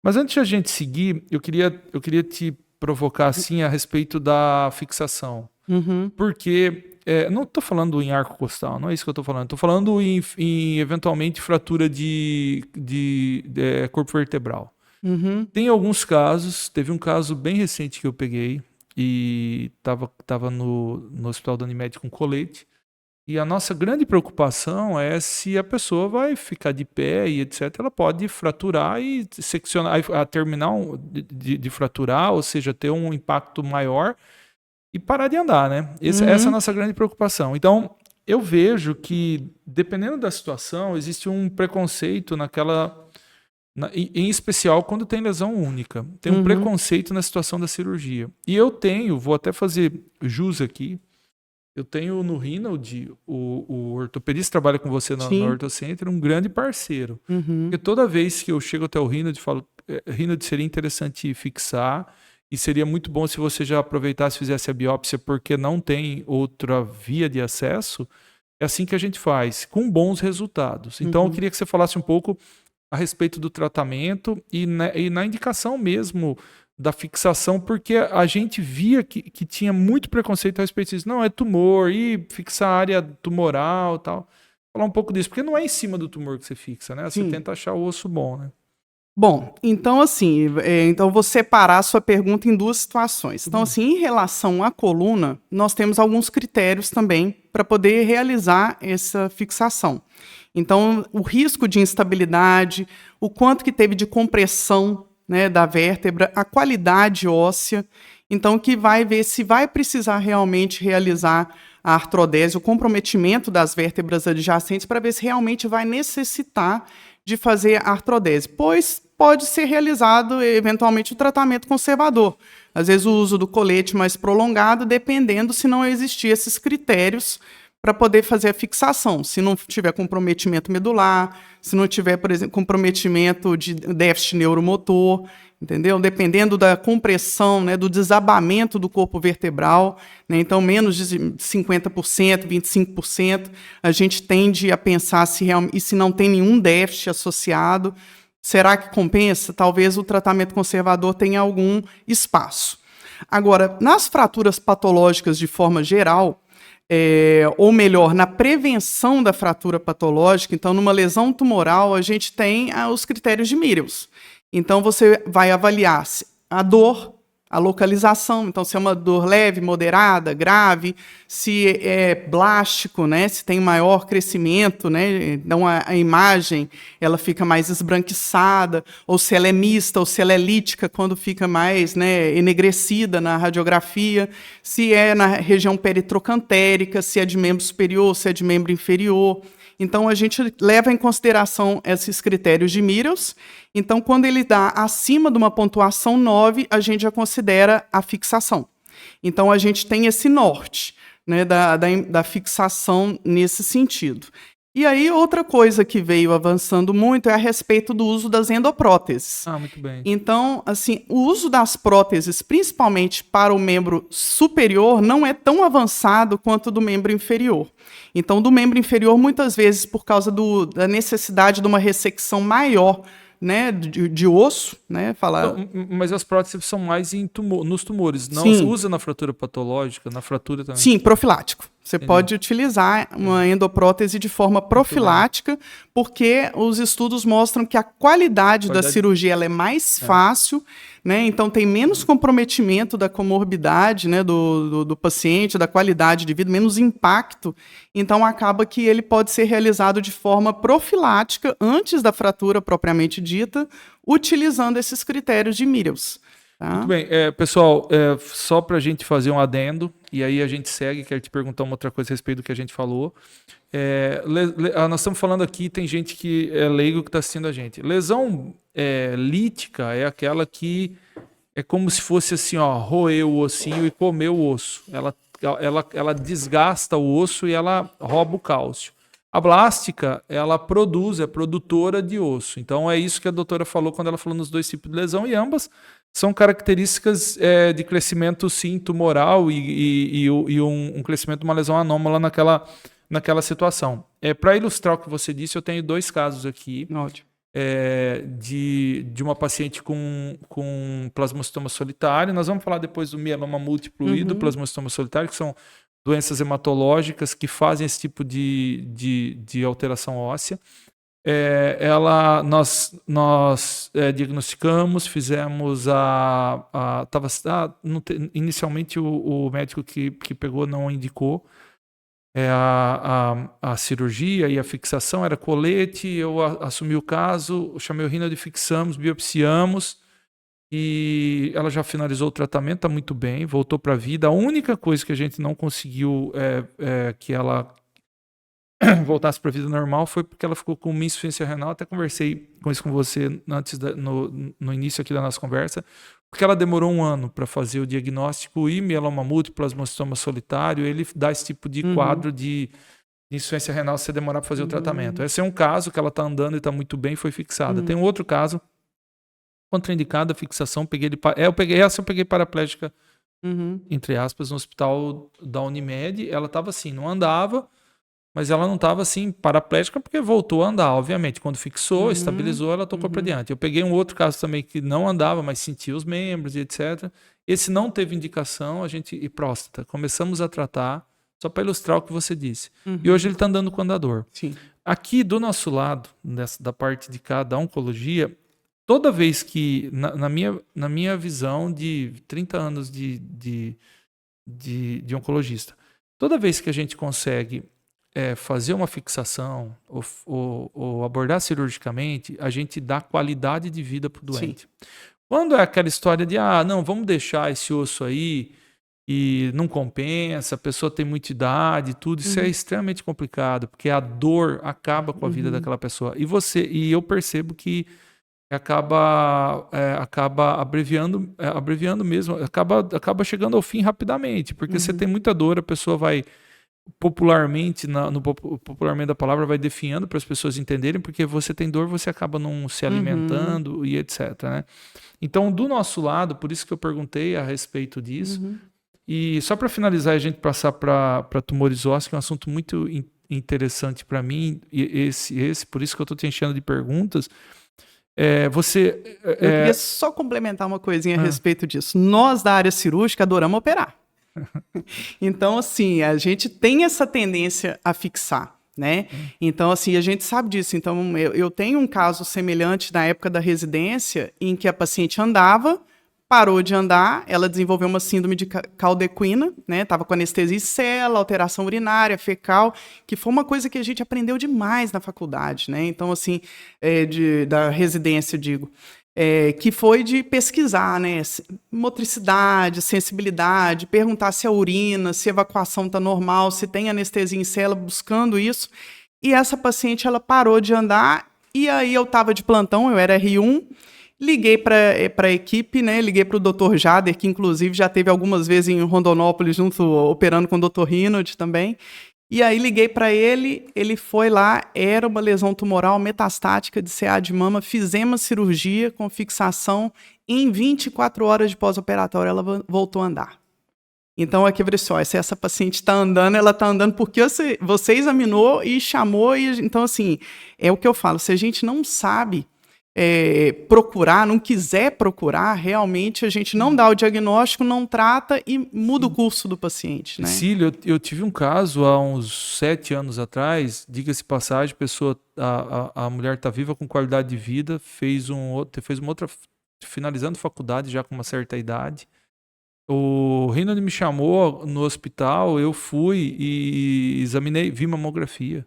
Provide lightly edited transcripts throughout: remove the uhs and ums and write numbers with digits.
Mas antes de a gente seguir, eu queria te provocar assim a respeito da fixação. Uhum. Porque não estou falando em arco costal, não é isso que eu estou falando. Estou falando em eventualmente fratura de corpo vertebral. Uhum. Tem alguns casos, teve um caso bem recente que eu peguei e estava no hospital da Unimed com colete. E a nossa grande preocupação é se a pessoa vai ficar de pé e etc. Ela pode fraturar e seccionar, a terminar de fraturar, ou seja, ter um impacto maior e parar de andar, né? Essa é a Uhum. nossa grande preocupação. Então, eu vejo que, dependendo da situação, existe um preconceito em especial quando tem lesão única. Tem um Uhum. preconceito na situação da cirurgia. E vou até fazer jus aqui, eu tenho no Rinald, o ortopedista que trabalha com você no Sim. OrtoCenter, um grande parceiro. Uhum. Porque toda vez que eu chego até o Rinald, falo, Rinald, seria interessante fixar, e seria muito bom se você já aproveitasse e fizesse a biópsia, porque não tem outra via de acesso. É assim que a gente faz, com bons resultados. Então, eu Uhum. queria que você falasse um pouco a respeito do tratamento e na indicação mesmo da fixação, porque a gente via que tinha muito preconceito a respeito disso. Não, é tumor, e fixar a área tumoral e tal. Falar um pouco disso, porque não é em cima do tumor que você fixa, né? Você Sim. tenta achar o osso bom, né? Bom, então assim, então vou separar a sua pergunta em duas situações. Tudo Então bem. assim, em relação à coluna, nós temos alguns critérios também para poder realizar essa fixação. Então, o risco de instabilidade, o quanto que teve de compressão, né, da vértebra, a qualidade óssea, então que vai ver se vai precisar realmente realizar a artrodese, o comprometimento das vértebras adjacentes, para ver se realmente vai necessitar de fazer a artrodese, pois pode ser realizado eventualmente o tratamento conservador. Às vezes o uso do colete mais prolongado, dependendo se não existir esses critérios para poder fazer a fixação. Se não tiver comprometimento medular, se não tiver, por exemplo, comprometimento de déficit neuromotor, entendeu? Dependendo da compressão, né, do desabamento do corpo vertebral, né, então menos de 50%, 25%, a gente tende a pensar e se não tem nenhum déficit associado, será que compensa? Talvez o tratamento conservador tenha algum espaço. Agora, nas fraturas patológicas de forma geral, ou melhor, na prevenção da fratura patológica, então, numa lesão tumoral, a gente tem os critérios de Mireles. Então, você vai avaliar a dor, a localização, então, se é uma dor leve, moderada, grave, se é blástico, né, se tem maior crescimento, né, então a imagem ela fica mais esbranquiçada, ou se ela é mista, ou se ela é lítica, quando fica mais, né, enegrecida na radiografia, se é na região peritrocantérica, se é de membro superior, se é de membro inferior. Então, a gente leva em consideração esses critérios de Mireles. Então, quando ele dá acima de uma pontuação 9, a gente já considera a fixação. Então, a gente tem esse norte, né, da fixação nesse sentido. E aí, outra coisa que veio avançando muito é a respeito do uso das endopróteses. Ah, muito bem. Então, assim, o uso das próteses, principalmente para o membro superior, não é tão avançado quanto do membro inferior. Então, do membro inferior, muitas vezes, por causa da necessidade de uma ressecção maior, né, de osso, né, Então, mas as próteses são mais nos tumores, não se Sim. usa na fratura patológica, na fratura também. Sim, profilático. Você Entendi. pode utilizar uma endoprótese de forma profilática, porque os estudos mostram que a qualidade da cirurgia ela é mais fácil, né? Então tem menos comprometimento da comorbidade, né, do paciente, da qualidade de vida, menos impacto. Então acaba que ele pode ser realizado de forma profilática antes da fratura propriamente dita, utilizando esses critérios de Mireles. Tá? Muito bem. Pessoal, só para a gente fazer um adendo, e aí a gente segue, quero te perguntar uma outra coisa a respeito do que a gente falou. Nós estamos falando aqui, tem gente que é leigo que está assistindo a gente. Lesão lítica é aquela que é como se fosse assim, ó, roer o ossinho e comer o osso. Ela desgasta o osso e ela rouba o cálcio. A blástica, ela é produtora de osso. Então é isso que a doutora falou quando ela falou nos dois tipos de lesão, e ambas são características de crescimento, sim, tumoral e um crescimento de uma lesão anômala naquela situação. Para ilustrar o que você disse, eu tenho dois casos aqui. Ótimo. de uma paciente com plasmocitoma solitário. Nós vamos falar depois do mieloma múltiplo e do plasmocitoma solitário, que são doenças hematológicas que fazem esse tipo de alteração óssea. Nós diagnosticamos, fizemos inicialmente o médico que pegou não indicou a cirurgia e a fixação, era colete, eu assumi o caso, chamei o Rinaldi, fixamos, biopsiamos, e ela já finalizou o tratamento, está muito bem, voltou para a vida. A única coisa que a gente não conseguiu que ela voltasse para a vida normal foi porque ela ficou com uma insuficiência renal. Até conversei com isso com você antes no início aqui da nossa conversa, porque ela demorou 1 ano para fazer o diagnóstico, e mieloma múltiplo, plasmocitoma solitário, ele dá esse tipo de quadro de insuficiência renal se você demorar para fazer o tratamento. Esse é um caso que ela está andando e está muito bem, foi fixada. Tem um outro caso, contraindicada a fixação, eu peguei paraplégica, entre aspas, no hospital da Unimed. Ela estava assim, não andava, mas ela não estava assim paraplégica porque voltou a andar, obviamente. Quando fixou, estabilizou, ela tocou para diante. Eu peguei um outro caso também que não andava, mas sentia os membros e etc. Esse não teve indicação, e próstata. Começamos a tratar, só para ilustrar o que você disse. E hoje ele está andando com andador. Sim. Aqui do nosso lado, da parte de cá da oncologia, toda vez que, na minha visão de 30 anos de oncologista, toda vez que a gente consegue fazer uma fixação ou abordar cirurgicamente, a gente dá qualidade de vida para o doente. Sim. Quando é aquela história de, não, vamos deixar esse osso aí e não compensa, a pessoa tem muita idade e tudo, isso é extremamente complicado, porque a dor acaba com a vida daquela pessoa. E eu percebo que acaba abreviando mesmo, acaba chegando ao fim rapidamente, porque você tem muita dor, a pessoa vai popularmente da palavra vai definhando para as pessoas entenderem, porque você tem dor, você acaba não se alimentando e etc, né? Então, do nosso lado, por isso que eu perguntei a respeito disso. E só para finalizar, a gente passar para tumores ósseos, que é um assunto muito interessante para mim, e por isso que eu estou te enchendo de perguntas. Eu queria só complementar uma coisinha a respeito disso. Nós, da área cirúrgica, adoramos operar. Então, assim, a gente tem essa tendência a fixar, né? Então, assim, a gente sabe disso. Então, eu tenho um caso semelhante na época da residência, em que a paciente andava, parou de andar, ela desenvolveu uma síndrome de caldequina, né? Estava com anestesia sela, alteração urinária, fecal, que foi uma coisa que a gente aprendeu demais na faculdade, né? Então, assim, da residência, digo. Que foi de pesquisar, né? Motricidade, sensibilidade, perguntar se a urina, se a evacuação está normal, se tem anestesia em cela, buscando isso. E essa paciente, ela parou de andar, e aí eu estava de plantão, eu era R1, liguei para a equipe, né? Liguei para o Dr. Jader, que inclusive já teve algumas vezes em Rondonópolis, operando com o Dr. Rinaldi também. E aí liguei para ele, ele foi lá, era uma lesão tumoral metastática de CA de mama, fizemos cirurgia com fixação, em 24 horas de pós-operatório ela voltou a andar. Então aqui eu falei assim, se essa paciente está andando, ela está andando porque você examinou e chamou, então assim, é o que eu falo, se a gente não sabe procurar, não quiser procurar, realmente a gente não dá o diagnóstico, não trata e muda o curso do paciente, né? Cílio, eu tive um caso há uns 7 anos atrás, diga-se passagem, a mulher está viva com qualidade de vida, fez uma outra, finalizando faculdade já com uma certa idade. O Rinaldi me chamou no hospital, eu fui e examinei, vi mamografia.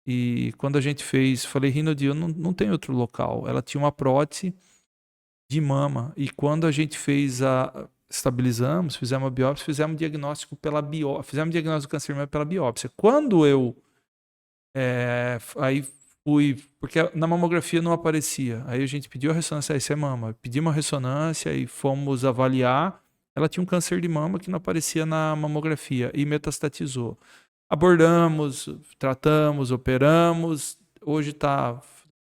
E quando a gente fez, falei, Rinaldi, eu não tenho outro local. Ela tinha uma prótese de mama. E quando a gente estabilizamos, fizemos a biópsia, fizemos diagnóstico fizemos diagnóstico do câncer de mama pela biópsia. Quando eu aí fui, porque na mamografia não aparecia. Aí a gente pediu a ressonância, isso é mama. Pedimos uma ressonância e fomos avaliar. Ela tinha um câncer de mama que não aparecia na mamografia e metastatizou. Abordamos, tratamos, operamos, hoje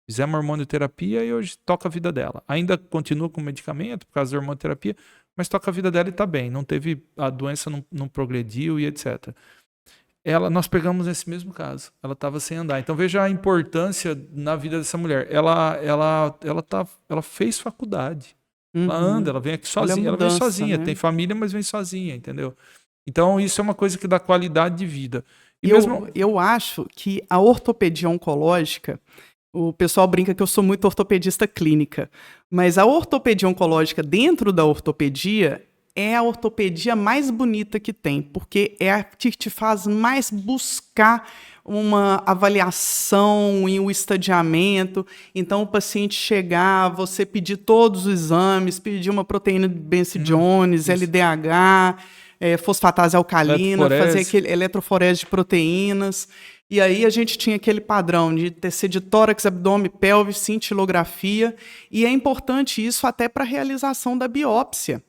fizemos hormonioterapia e hoje toca a vida dela. Ainda continua com medicamento por causa da hormonioterapia, mas toca a vida dela e está bem. A doença não progrediu e etc. nós pegamos nesse mesmo caso. Ela estava sem andar. Então veja a importância na vida dessa mulher. Ela fez faculdade. Ela anda, ela vem aqui sozinha. Ela vem sozinha, né? Tem família, mas vem sozinha, entendeu? Então isso é uma coisa que dá qualidade de vida. E eu acho que a ortopedia oncológica, o pessoal brinca que eu sou muito ortopedista clínica, mas a ortopedia oncológica dentro da ortopedia é a ortopedia mais bonita que tem, porque é a que te faz mais buscar uma avaliação e um estadiamento. Então, o paciente chegar, você pedir todos os exames, pedir uma proteína de Benson Jones, LDH, fosfatase alcalina, fazer aquele eletroforese de proteínas. E aí a gente tinha aquele padrão de TC de tórax, abdômen, pelve, cintilografia. E é importante isso até para a realização da biópsia.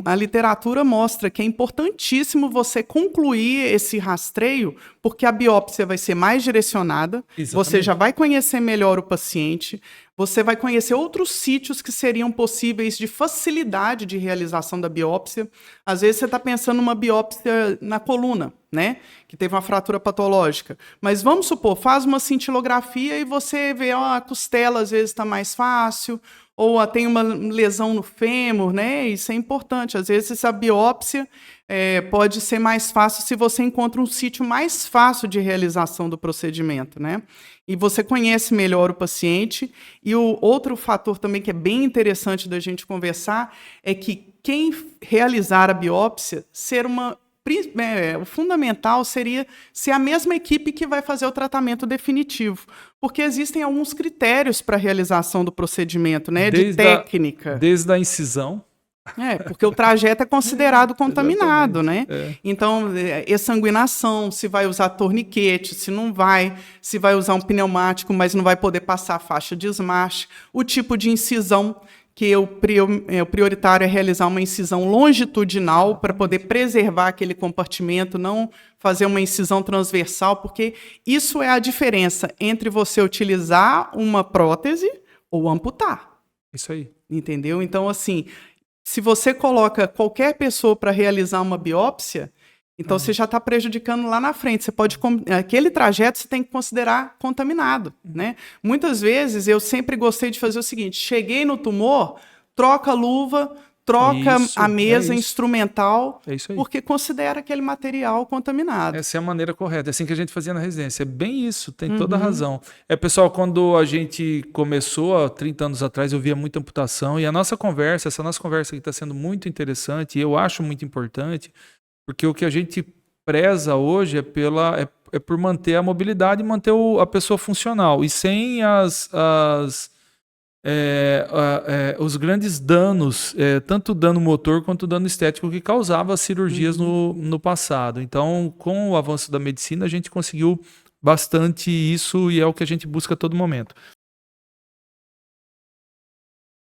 A literatura mostra que é importantíssimo você concluir esse rastreio, porque a biópsia vai ser mais direcionada, você já vai conhecer melhor o paciente, você vai conhecer outros sítios que seriam possíveis de facilidade de realização da biópsia. Às vezes você está pensando numa biópsia na coluna, né? Que teve uma fratura patológica. Mas vamos supor, faz uma cintilografia e você vê, a costela às vezes está mais fácil, ou tem uma lesão no fêmur, né? Isso é importante. Às vezes essa biópsia pode ser mais fácil se você encontra um sítio mais fácil de realização do procedimento, né? E você conhece melhor o paciente. E o outro fator também que é bem interessante da gente conversar é que quem realizar a biópsia o fundamental seria ser a mesma equipe que vai fazer o tratamento definitivo, porque existem alguns critérios para a realização do procedimento, né, de técnica. Desde a incisão. Porque o trajeto é considerado contaminado, né? Então, exsanguinação, se vai usar torniquete, se não vai, se vai usar um pneumático, mas não vai poder passar a faixa de smash, o tipo de incisão, que o prioritário é realizar uma incisão longitudinal para poder preservar aquele compartimento, não fazer uma incisão transversal, porque isso é a diferença entre você utilizar uma prótese ou amputar. Isso aí. Entendeu? Então, assim, se você coloca qualquer pessoa para realizar uma biópsia, então você já está prejudicando lá na frente. Você pode aquele trajeto você tem que considerar contaminado, né? Muitas vezes eu sempre gostei de fazer o seguinte: cheguei no tumor, troca a luva, troca a mesa instrumental, porque considera aquele material contaminado. Essa é a maneira correta, é assim que a gente fazia na residência. É bem isso, tem toda a razão. Pessoal, quando a gente começou, há 30 anos atrás, eu via muita amputação, e essa nossa conversa aqui está sendo muito interessante, e eu acho muito importante, porque o que a gente preza hoje é por manter a mobilidade e manter a pessoa funcional, e sem os grandes danos, tanto o dano motor quanto o dano estético que causava as cirurgias no passado. Então, com o avanço da medicina, a gente conseguiu bastante isso e é o que a gente busca a todo momento.